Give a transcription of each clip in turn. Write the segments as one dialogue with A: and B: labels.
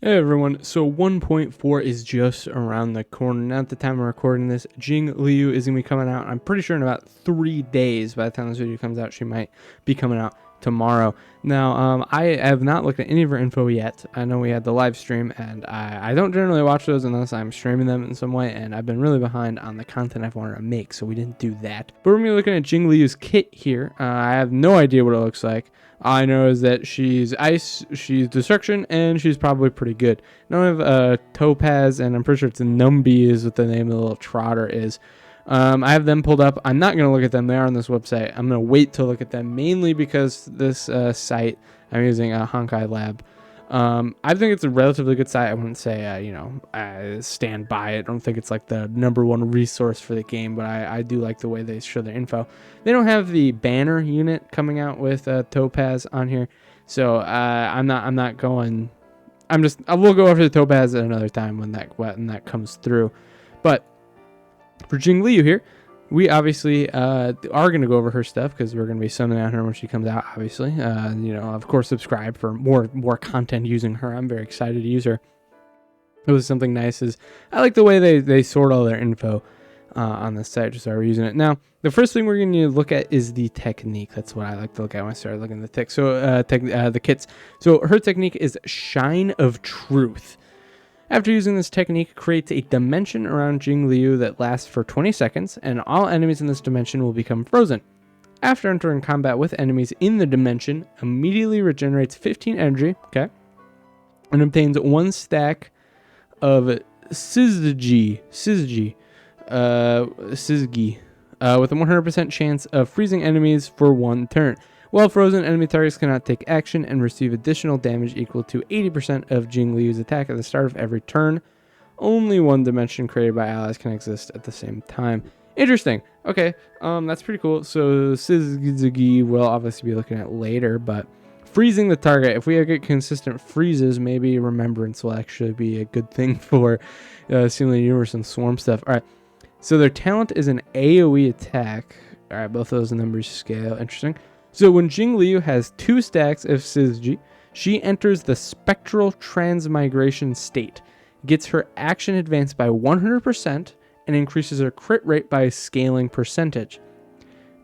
A: Hey everyone, so 1.4 is just around the corner. Now at the time of recording this, Jingliu is going to be coming out, I'm pretty sure in about 3 days. By the time this video comes out, she might be coming out tomorrow. Now, I have not looked at any of her info yet. I know we had the live stream, and I don't generally watch those unless I'm streaming them in some way, and I've been really behind on the content I've wanted to make, so we didn't do that. But we're going to be looking at Jingliu's kit here. I have no idea what it looks like. All I know is that she's ice, she's destruction, and she's probably pretty good. Now I have Topaz, and I'm pretty sure it's a Numby is what the name of the little trotter is. I have them pulled up. I'm not going to look at them. They are on this website. I'm going to wait to look at them, mainly because this site, I'm using a Honkai Lab. I think it's a relatively good site. I wouldn't say, I stand by it. I don't think it's like the #1 resource for the game, but I do like the way they show their info. They don't have the banner unit coming out with Topaz on here, so I will go over the Topaz at another time when that comes through. But for Jingliu here, we obviously are going to go over her stuff because we're going to be summoning on her when she comes out, obviously. Of course, subscribe for more content using her. I'm very excited to use her. It was something nice. I like the way they sort all their info on the site, just so we're using it. Now, the first thing we're going to look at is the technique. That's what I like to look at when I start looking at the tech. So, the kits. So, her technique is Shine of Truth. After using this technique, creates a dimension around Jingliu that lasts for 20 seconds, and all enemies in this dimension will become frozen. After entering combat with enemies in the dimension, immediately regenerates 15 energy, and obtains 1 stack of Sizgi, with a 100% chance of freezing enemies for 1 turn. While frozen, enemy targets cannot take action and receive additional damage equal to 80% of Jingliu's attack at the start of every turn. Only one dimension created by allies can exist at the same time. Interesting. Okay, that's pretty cool. So Sizgi we'll obviously be looking at later, but freezing the target. If we get consistent freezes, maybe Remembrance will actually be a good thing for Sealing Universe and Swarm stuff. All right, so their talent is an AoE attack. All right, both of those numbers scale. Interesting. So when Jingliu has 2 stacks of Sizgi, she enters the spectral transmigration state, gets her action advanced by 100%, and increases her crit rate by a scaling percentage.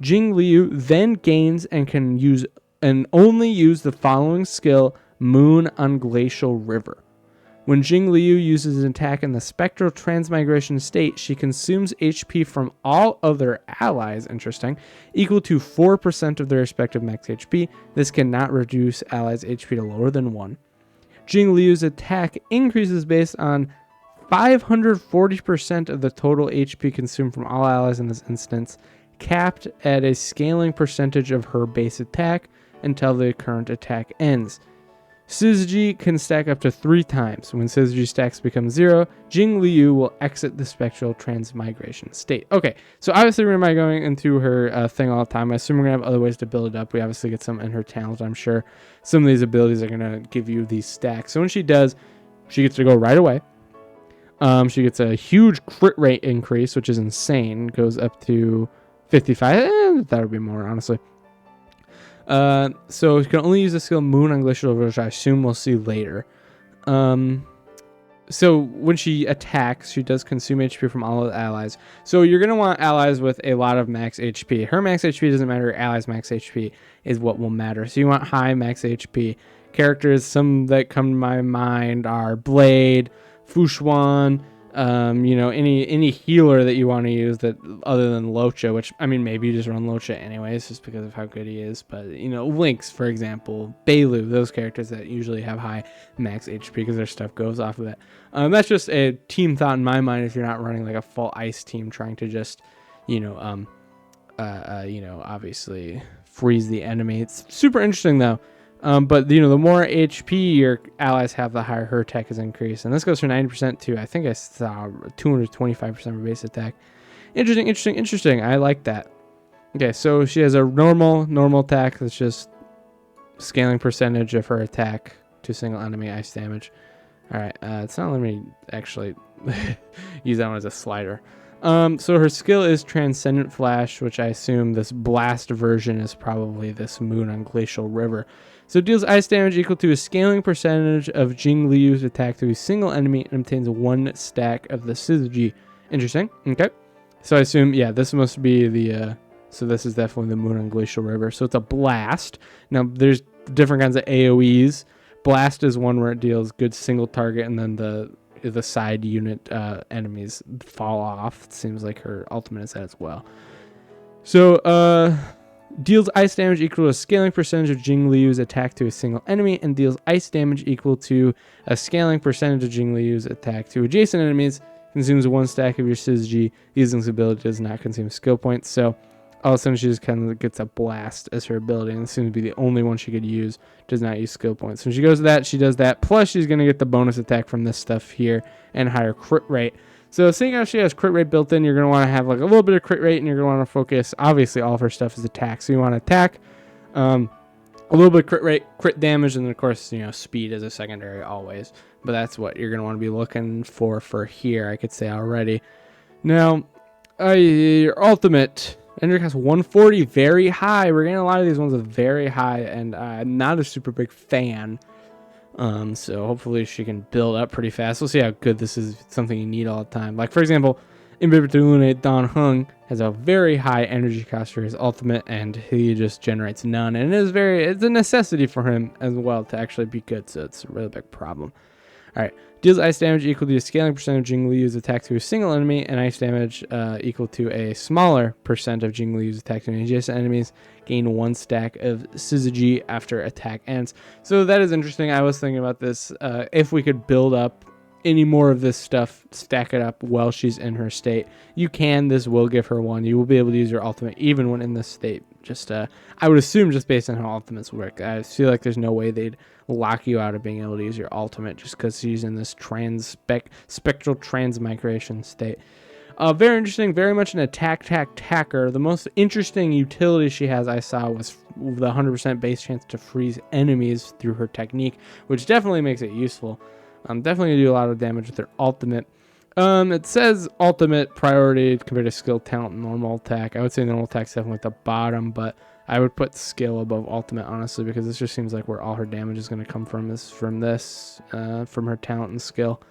A: Jingliu then gains and can use and only use the following skill, Moon on Glacial River. When Jingliu uses an attack in the spectral transmigration state, she consumes HP from all other allies, interesting, equal to 4% of their respective max HP. This cannot reduce allies' HP to lower than 1. Jingliu's attack increases based on 540% of the total HP consumed from all allies in this instance, capped at a scaling percentage of her base attack until the current attack ends. Sizgi can stack up to 3 times. When Sizgi stacks become 0, Jingliu will exit the spectral transmigration state. Okay, so obviously we're not going into her thing all the time. I assume we're going to have other ways to build it up. We obviously get some in her talent, I'm sure. Some of these abilities are going to give you these stacks. So when she does, she gets to go right away. She gets a huge crit rate increase, which is insane. Goes up to 55. That would be more, honestly. So you can only use the skill Moon on Glacial River, which I assume we'll see later. So when she attacks, she does consume HP from all of the allies. So you're going to want allies with a lot of max HP. Her max HP doesn't matter. Her allies' max HP is what will matter. So you want high max HP. Characters, some that come to my mind are Blade, Fushuan, any healer that you want to use that other than Locha, which, I mean, maybe you just run Locha anyways, just because of how good he is. But, Lynx, for example, Bailu, those characters that usually have high max HP because their stuff goes off of it. That's just a team thought in my mind if you're not running like a full ice team trying to just, obviously freeze the enemy. It's super interesting though. But the more HP your allies have, the higher her attack is increased. And this goes from 90% to, I think I saw 225% of base attack. Interesting. I like that. Okay, so she has a normal attack that's just scaling percentage of her attack to single enemy ice damage. Alright, it's not letting me actually use that one as a slider. So her skill is Transcendent Flash, which I assume this blast version is probably this Moon on Glacial River. So it deals ice damage equal to a scaling percentage of Jingliu's attack to a single enemy and obtains 1 stack of the Syzygy. Interesting. Okay. So I assume, yeah, this must be the, so this is definitely the Moon on Glacial River. So it's a blast. Now, there's different kinds of AoEs. Blast is one where it deals good single target, and then the side unit enemies fall off. It seems like her ultimate is that as well. So, deals ice damage equal to a scaling percentage of Jingliu's attack to a single enemy, and deals ice damage equal to a scaling percentage of Jingliu's attack to adjacent enemies. Consumes 1 stack of your Syzygy. Using this ability does not consume skill points. So all of a sudden she just kind of gets a blast as her ability, and it seems to be the only one she could use. Does not use skill points. So when she goes to that, she does that. Plus she's going to get the bonus attack from this stuff here and higher crit rate. So seeing how she has crit rate built in, you're going to want to have like a little bit of crit rate, and you're going to want to focus. Obviously all of her stuff is attack. So you want to attack, a little bit of crit rate, crit damage, and then of course, you know, speed is a secondary always. But that's what you're going to want to be looking for here, I could say already. Now, your ultimate, Ender costs 140, very high. We're getting a lot of these ones with very high, and I'm not a super big fan. So hopefully she can build up pretty fast. We'll see how good this is. It's something you need all the time. Like, for example, Invincible to Illuminate Dan Heng has a very high energy cost for his ultimate, and he just generates none. And it's a necessity for him as well to actually be good, so it's a really big problem. Alright, deals ice damage equal to a scaling percent of Jingliu's attack to a single enemy, and ice damage equal to a smaller percent of Jingliu's attack to adjacent enemies. Gain 1 stack of Syzygy after attack ends. So that is interesting. I was thinking about this. If we could build up any more of this stuff, stack it up while she's in her state. You can. This will give her 1. You will be able to use your ultimate even when in this state. Just I would assume just based on how ultimates work. I feel like there's no way they'd lock you out of being able to use your ultimate just because she's in this spectral transmigration state. Very interesting, very much an attacker. The most interesting utility she has I saw was the 100% base chance to freeze enemies through her technique, which definitely makes it useful. Definitely gonna do a lot of damage with her ultimate. It says ultimate priority compared to skill, talent, and normal attack. I would say normal attack's definitely at the bottom, but I would put skill above ultimate, honestly, because this just seems like where all her damage is going to come from is from her talent and skill.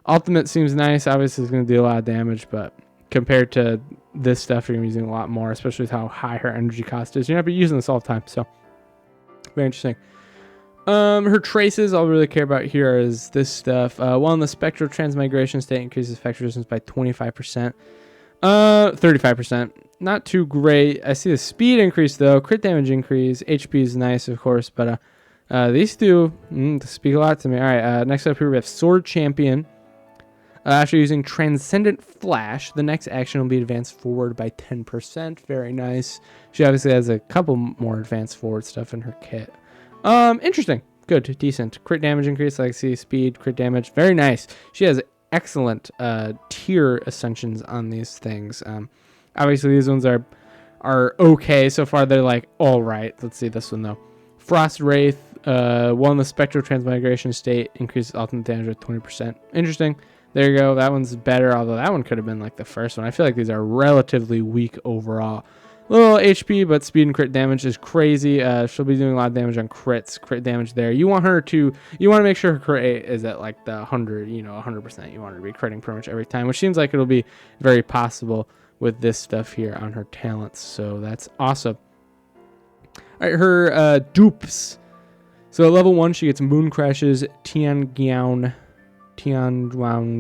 A: Ultimate seems nice. Obviously, it's going to do a lot of damage, but compared to this stuff, you're going to be using a lot more, especially with how high her energy cost is. You're not going to be using this all the time, so very interesting. Her traces I'll really care about here is this stuff. While in the spectral transmigration state, increases effect resistance by 25%. 35%. Not too great. I see the speed increase though. Crit damage increase. HP is nice, of course, but these two speak a lot to me. All right. Next up here we have Sword Champion. After using Transcendent Flash, the next action will be advanced forward by 10%. Very nice. She obviously has a couple more advanced forward stuff in her kit. Interesting. Good. Decent. Crit damage increase. Like I see speed, crit damage. Very nice. She has excellent tier ascensions on these things. Obviously these ones are okay so far. They're like all right. Let's see this one though. Frost Wraith, while in the spectral transmigration state, increases ultimate damage by 20%. Interesting. There you go. That one's better, although that one could have been like the first one. I feel like these are relatively weak overall. Little HP, but speed and crit damage is crazy. She'll be doing a lot of damage on crits. Crit damage there. You want to make sure her crit is at like the 100, 100%. You want her to be critting pretty much every time, which seems like it'll be very possible with this stuff here on her talents. So that's awesome. All right, her dupes. So at level 1, she gets Moon Crashes, Tianguan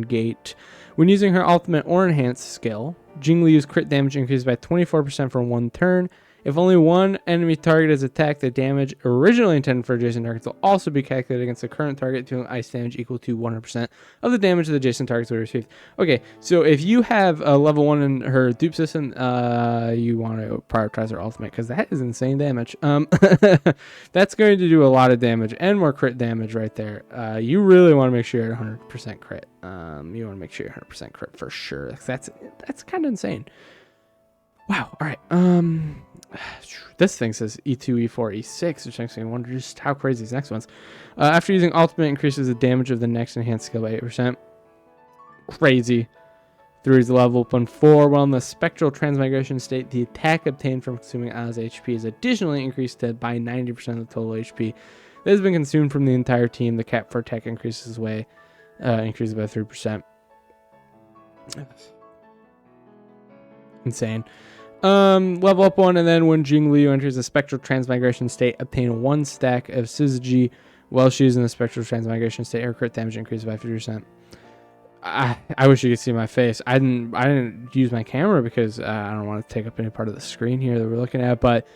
A: Gate. When using her ultimate or enhanced skill, Jingliu's crit damage increases by 24% for 1 turn. If only one enemy target is attacked, the damage originally intended for adjacent targets will also be calculated against the current target, doing ice damage equal to 100% of the damage that the adjacent targets will receive. Okay, so if you have a level 1 in her dupe system, you want to prioritize her ultimate, because that is insane damage. That's going to do a lot of damage and more crit damage right there. You really want to make sure you're at 100% crit. You want to make sure you're 100% crit for sure. That's kind of insane. Wow. All right. This thing says E2, E4, E6, which makes me wonder just how crazy these next ones. After using ultimate, increases the damage of the next enhanced skill by 8%. Crazy. Through his level up on 4. While in the spectral transmigration state, the attack obtained from consuming Oz HP is additionally increased by 90% of the total HP. that has been consumed from the entire team. The cap for attack increases by 3%. Insane. Level up 1, and then when Jingliu enters a spectral transmigration state, obtain 1 stack of Syzygy while she's in the spectral transmigration state. Her crit damage increases by 50%. I wish you could see my face. I didn't use my camera because I don't want to take up any part of the screen here that we're looking at, but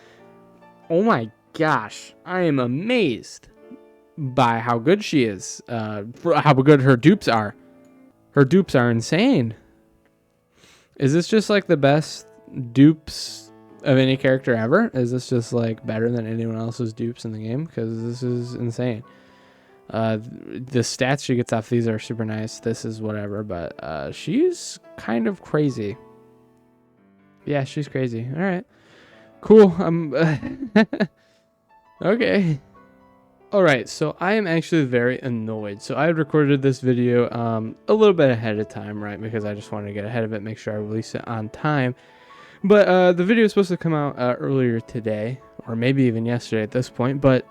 A: oh my gosh, I am amazed by how good she is, for how good her dupes are. Her dupes are insane. Is this just like the best dupes of any character ever? Is this just like better than anyone else's dupes in the game? Because this is insane. The stats she gets off these are super nice. This is whatever, but she's kind of crazy. Yeah, she's crazy. All right, cool. Okay. All right, so I am actually very annoyed. So I recorded this video a little bit ahead of time, right? Because I just wanted to get ahead of it, make sure I release it on time. But the video is supposed to come out earlier today, or maybe even yesterday at this point. But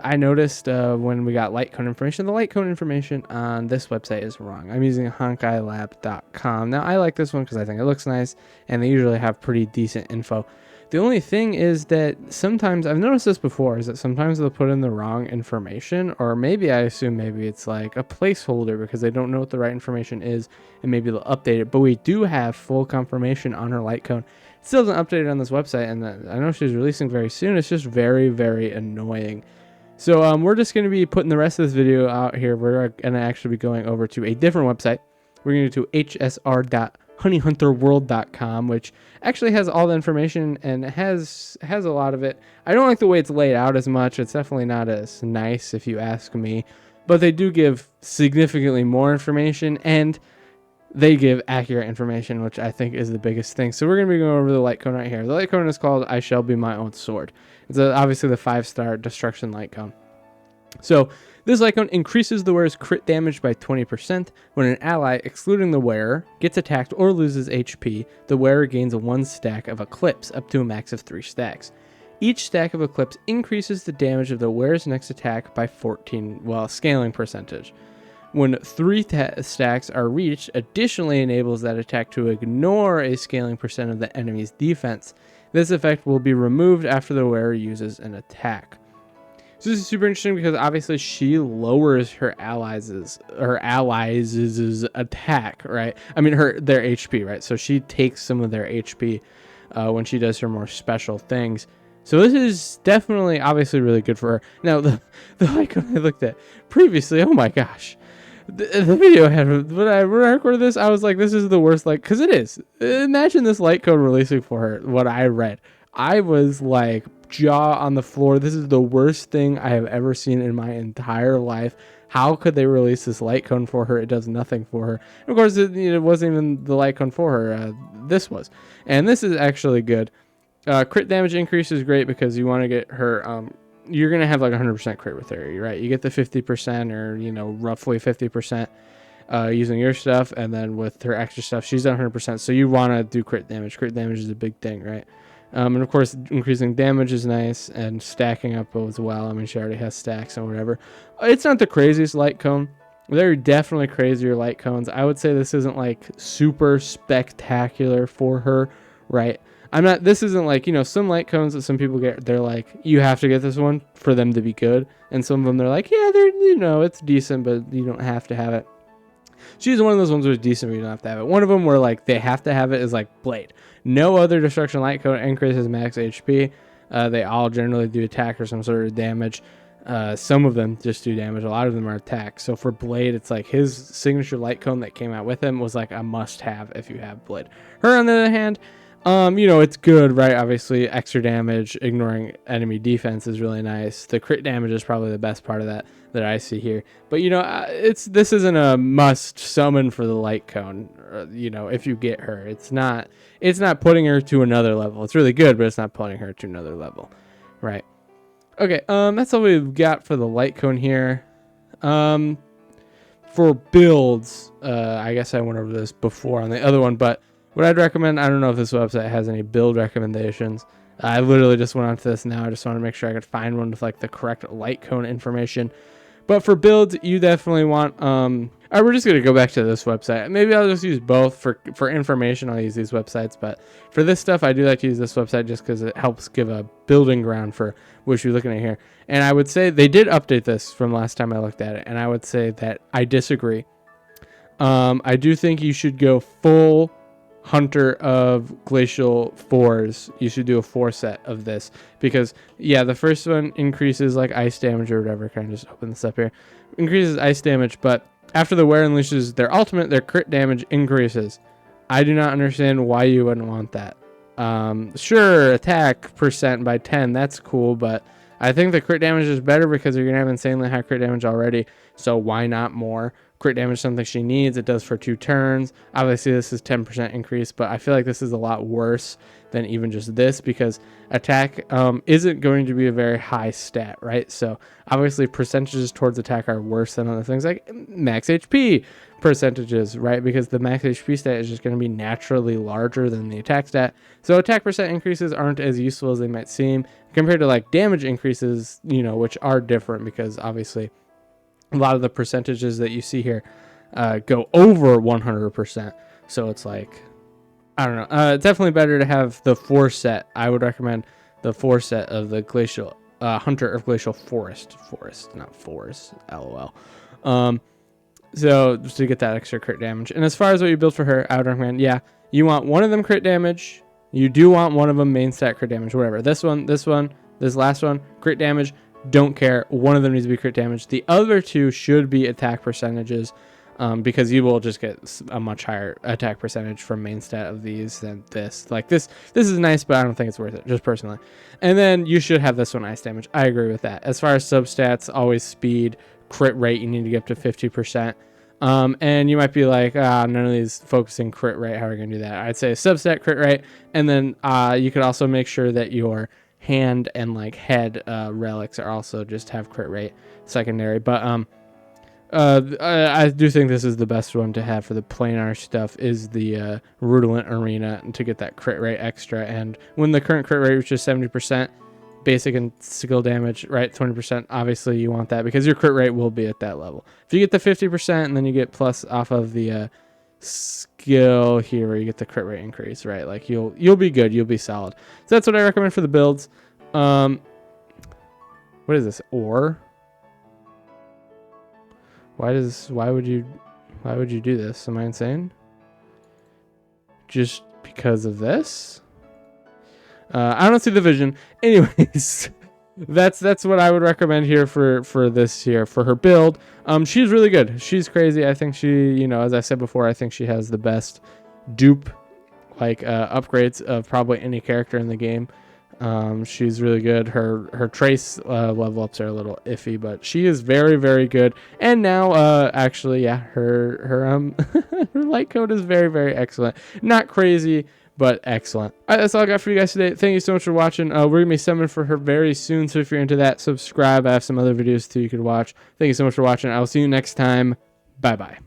A: I noticed when we got light cone information, the light cone information on this website is wrong. I'm using honkailab.com. Now, I like this one because I think it looks nice, and they usually have pretty decent info. The only thing is that sometimes, I've noticed this before, is that sometimes they'll put in the wrong information, or maybe I assume maybe it's like a placeholder because they don't know what the right information is, and maybe they'll update it. But we do have full confirmation on her light cone. It still isn't updated on this website, and I know she's releasing very soon. It's just very, very annoying. So we're just going to be putting the rest of this video out here. We're going to actually be going over to a different website. We're going to go to hsr.honeyhunterworld.com, which actually has all the information and has a lot of it. I don't like the way it's laid out as much. It's definitely not as nice if you ask me, but they do give significantly more information, and they give accurate information, which I think is the biggest thing. So we're going to be going over the light cone right here. The light cone is called I Shall Be My Own Sword. It's obviously the 5-star destruction light cone. So this light cone increases the wearer's crit damage by 20%. When an ally, excluding the wearer, gets attacked or loses HP, the wearer gains 1 stack of Eclipse, up to a max of 3 stacks. Each stack of Eclipse increases the damage of the wearer's next attack by 14, scaling percentage. When 3 stacks are reached, additionally enables that attack to ignore a scaling percent of the enemy's defense. This effect will be removed after the wearer uses an attack. So this is super interesting because obviously she lowers her allies' attack, right? I mean their HP, right? So she takes some of their HP when she does her more special things. So this is definitely obviously really good for her. Now the light cone I looked at previously, oh my gosh. The video had, when I recorded this, I was like, this is the worst, like, because it is. Imagine this light cone releasing for her, what I read. I was like, jaw on the floor. This is the worst thing I have ever seen in my entire life. How could they release this light cone for her? It does nothing for her. And of course, it wasn't even the light cone for her. This was. And this is actually good. Crit damage increase is great because you want to get her... you're going to have like 100% crit with her, right? You get the 50% or, roughly 50% using your stuff. And then with her extra stuff, she's done 100%. So you want to do crit damage. Crit damage is a big thing, right? And of course, increasing damage is nice and stacking up as well. I mean, she already has stacks and whatever. It's not the craziest light cone. There are definitely crazier light cones. I would say this isn't like super spectacular for her, right? This isn't like, some light cones that some people get, they're like, you have to get this one for them to be good. And some of them, they're like, yeah, it's decent, but you don't have to have it. She's one of those ones where it's decent, but you don't have to have it. One of them where like they have to have it is like Blade. No other destruction light cone increases max HP. They all generally do attack or some sort of damage. Some of them just do damage. A lot of them are attack. So for Blade, it's like his signature light cone that came out with him was like a must-have if you have Blade. Her, on the other hand, it's good, right? Obviously, extra damage, ignoring enemy defense is really nice. The crit damage is probably the best part of that I see here. But, this isn't a must summon for the light cone, if you get her. It's not putting her to another level. It's really good, but it's not putting her to another level, right? Okay, that's all we've got for the light cone here. For builds, I guess I went over this before on the other one, but what I'd recommend, I don't know if this website has any build recommendations, I literally just went onto this now. I just want to make sure I could find one with like the correct light cone information. But for builds, you definitely want, we're just going to go back to this website. Maybe I'll just use both for information. I'll use these websites, but for this stuff, I do like to use this website just because it helps give a building ground for what you're looking at here. And I would say they did update this from last time I looked at it. And I would say that I disagree. I do think you should go full Hunter of Glacial 4s. You should do a 4 set of this because yeah, the first one increases like ice damage or whatever. Kind of just open this up here, increases ice damage, but after the wear unleashes their ultimate, their crit damage increases. I do not understand why you wouldn't want that. Sure, attack percent by 10, that's cool, but I think the crit damage is better because you're gonna have insanely high crit damage already, so why not more? Crit damage is something she needs. It does for 2 turns. Obviously, this is 10% increase, but I feel like this is a lot worse than even just this because attack isn't going to be a very high stat, right? So obviously, percentages towards attack are worse than other things like max HP percentages, right? Because the max HP stat is just going to be naturally larger than the attack stat. So attack percent increases aren't as useful as they might seem compared to like damage increases, you know, which are different because obviously a lot of the percentages that you see here go over 100%. So it's like, I don't know. It's definitely better to have the 4 set. I would recommend the 4 set of the Glacial Hunter of Glacial Forest, not Forest, LOL. So just to get that extra crit damage. And as far as what you build for her, I would recommend, yeah, you want one of them crit damage. You do want one of them main stat crit damage, whatever. This last one, crit damage. Don't care. One of them needs to be crit damage. The other 2 should be attack percentages because you will just get a much higher attack percentage from main stat of these than this. Like this is nice, but I don't think it's worth it, just personally. And then you should have this one ice damage. I agree with that. As far as substats, always speed, crit rate, you need to get up to 50%. And you might be like, none of these focusing crit rate. How are we going to do that? I'd say substat crit rate. And then you could also make sure that your hand and like head relics are also just have crit rate secondary. But I do think this is the best one to have for the planar stuff is the Rudolent Arena to get that crit rate extra. And when the current crit rate reaches 70%, basic and skill damage, right? 20%. Obviously, you want that because your crit rate will be at that level. If you get the 50% and then you get plus off of the skill here, where you get the crit rate increase, right? Like you'll be good. You'll be solid. So that's what I recommend for the builds. What is this? Ore? Why would you do this? Am I insane? Just because of this? I don't see the vision. Anyways, that's what I would recommend here for this here for her build. She's really good. She's crazy. I think she, you know, as I said before, I think she has the best dupe like upgrades of probably any character in the game. She's really good. Her trace level ups are a little iffy, but she is very, very good. And now actually, yeah, her her light code is very, very excellent. Not crazy, but excellent. All right, that's all I got for you guys today. Thank you so much for watching. We're going to be summoning for her very soon, so if you're into that, subscribe. I have some other videos too you could watch. Thank you so much for watching. I will see you next time. Bye-bye.